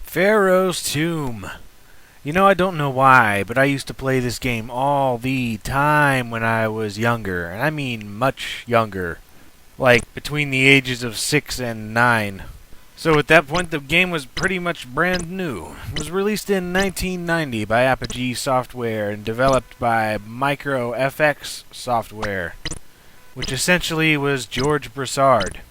Pharaoh's Tomb. You know, I don't know why, but I used to play this game all the time when I was younger, and I mean much younger. Like, between the ages of 6 and 9. So at that point, the game was pretty much brand new. It was released in 1990 by Apogee Software and developed by MicroFX Software, which essentially was George Broussard,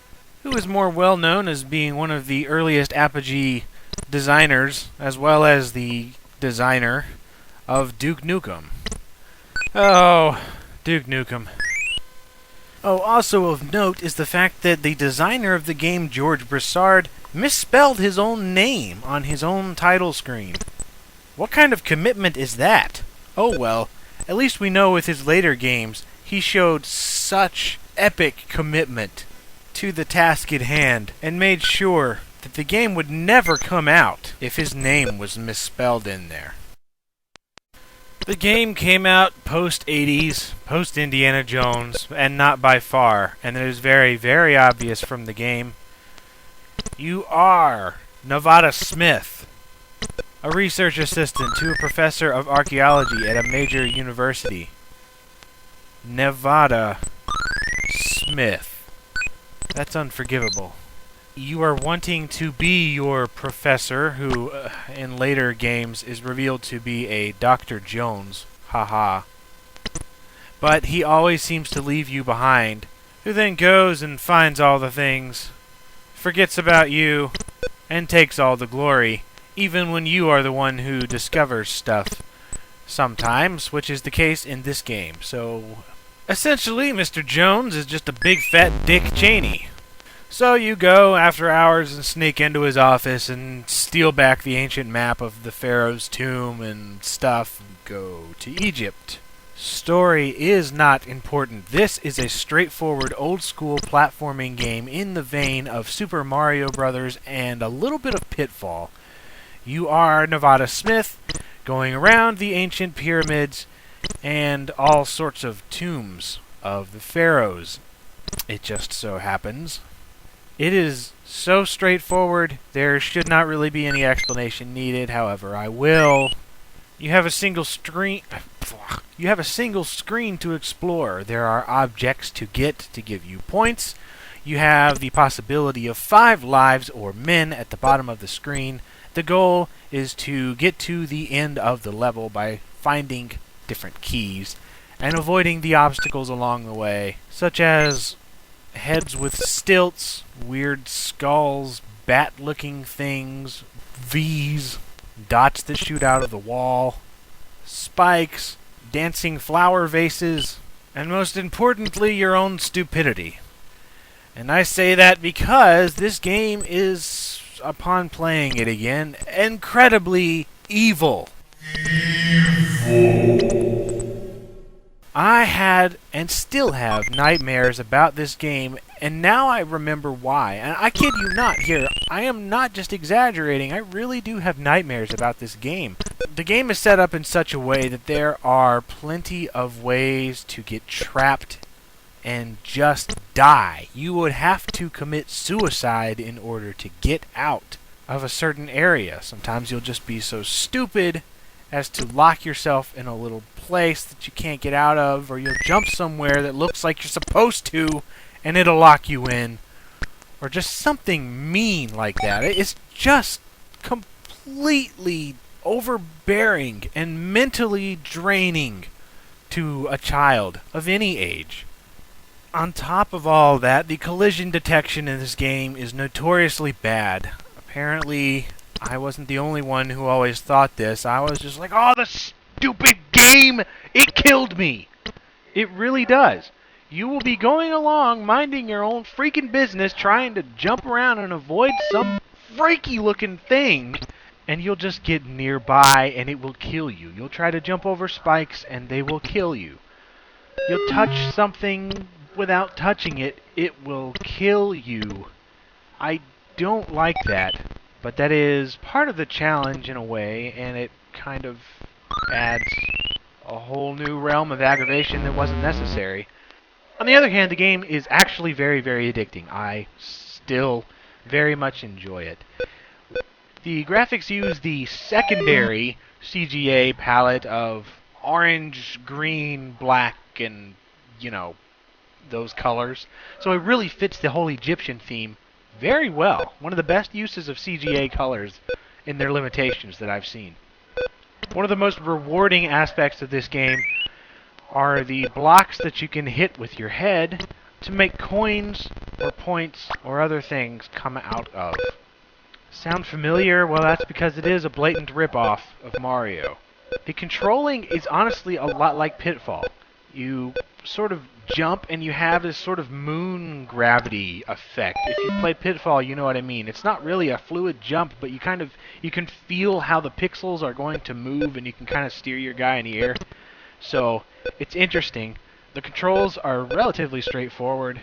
who is more well known as being one of the earliest Apogee designers, as well as the designer of Duke Nukem. Oh, Duke Nukem. Oh, also of note is the fact that the designer of the game, George Broussard, misspelled his own name on his own title screen. What kind of commitment is that? Oh well, at least we know with his later games, he showed such epic commitment to the task at hand, and made sure that the game would never come out if his name was misspelled in there. The game came out post-80s, post-Indiana Jones, and not by far, and it is very, very obvious from the game. You are Nevada Smith, a research assistant to a professor of archaeology at a major university. Nevada Smith. That's unforgivable. You are wanting to be your professor, who, in later games, is revealed to be a Dr. Jones. Haha. But he always seems to leave you behind, who then goes and finds all the things, forgets about you, and takes all the glory, even when you are the one who discovers stuff. Sometimes, which is the case in this game. So, essentially, Mr. Jones is just a big fat Dick Cheney. So you go after hours and sneak into his office and steal back the ancient map of the Pharaoh's tomb and stuff and go to Egypt. Story is not important. This is a straightforward old-school platforming game in the vein of Super Mario Bros. And a little bit of Pitfall. You are Nevada Smith, going around the ancient pyramids and all sorts of tombs of the pharaohs. It just so happens. It is so straightforward, there should not really be any explanation needed. However, I will. You have a single screen. You have a single screen to explore. There are objects to get to give you points. You have the possibility of 5 lives or men at the bottom of the screen. The goal is to get to the end of the level by finding different keys and avoiding the obstacles along the way, such as heads with stilts, weird skulls, bat-looking things, V's, dots that shoot out of the wall, spikes, dancing flower vases, and most importantly, your own stupidity. And I say that because this game is, upon playing it again, incredibly evil. I had, and still have, nightmares about this game, and now I remember why. And I kid you not here, I am not just exaggerating, I really do have nightmares about this game. The game is set up in such a way that there are plenty of ways to get trapped and just die. You would have to commit suicide in order to get out of a certain area. Sometimes you'll just be so stupid as to lock yourself in a little place that you can't get out of, or you'll jump somewhere that looks like you're supposed to, and it'll lock you in, or just something mean like that. It's just completely overbearing and mentally draining to a child of any age. On top of all that, the collision detection in this game is notoriously bad. Apparently, I wasn't the only one who always thought this. I was just like, oh, the stupid game! It killed me! It really does. You will be going along, minding your own freaking business, trying to jump around and avoid some freaky-looking thing, and you'll just get nearby, and it will kill you. You'll try to jump over spikes, and they will kill you. You'll touch something without touching it, it will kill you. I don't like that. But that is part of the challenge in a way, and it kind of adds a whole new realm of aggravation that wasn't necessary. On the other hand, the game is actually very, very addicting. I still very much enjoy it. The graphics use the secondary CGA palette of orange, green, black, and, you know, those colors. So it really fits the whole Egyptian theme very well. One of the best uses of CGA colors in their limitations that I've seen. One of the most rewarding aspects of this game are the blocks that you can hit with your head to make coins or points or other things come out of. Sound familiar? Well, that's because it is a blatant ripoff of Mario. The controlling is honestly a lot like Pitfall. You sort of jump and you have this sort of moon gravity effect. If you play Pitfall, you know what I mean. It's not really a fluid jump, but you can feel how the pixels are going to move and you can kind of steer your guy in the air. So, it's interesting. The controls are relatively straightforward.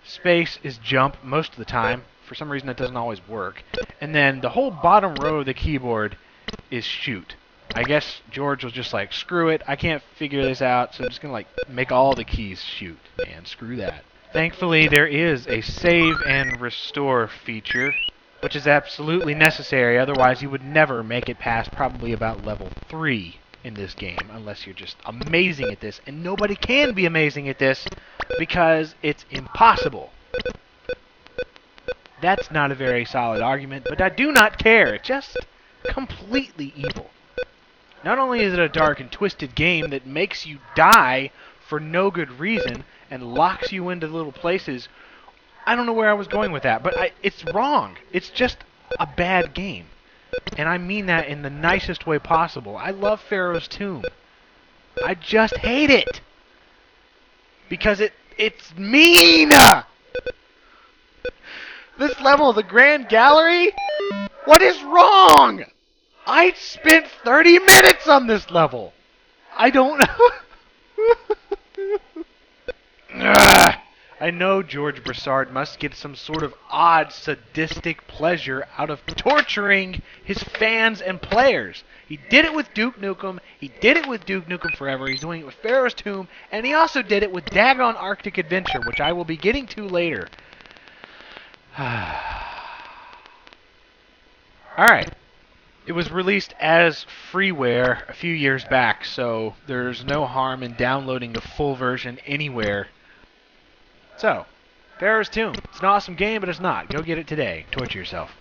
Space is jump most of the time. For some reason, it doesn't always work. And then the whole bottom row of the keyboard is shoot. I guess George was just like, screw it, I can't figure this out, so I'm just going to like make all the keys shoot. Man, screw that. Thankfully, there is a save and restore feature, which is absolutely necessary. Otherwise, you would never make it past probably about level 3 in this game, unless you're just amazing at this. And nobody can be amazing at this because it's impossible. That's not a very solid argument, but I do not care. It's just completely evil. Not only is it a dark and twisted game that makes you die for no good reason and locks you into little places. I don't know where I was going with that, but it's wrong. It's just a bad game. And I mean that in the nicest way possible. I love Pharaoh's Tomb. I just hate it. Because it's mean! This level, the Grand Gallery? What is wrong? I spent 30 minutes on this level. I don't know. I know George Broussard must get some sort of odd, sadistic pleasure out of torturing his fans and players. He did it with Duke Nukem. He did it with Duke Nukem Forever. He's doing it with Pharaoh's Tomb. And he also did it with Dagon Arctic Adventure, which I will be getting to later. Alright. It was released as freeware a few years back, so there's no harm in downloading the full version anywhere. So, Pharaoh's Tomb. It's an awesome game, but it's not. Go get it today. Torture yourself.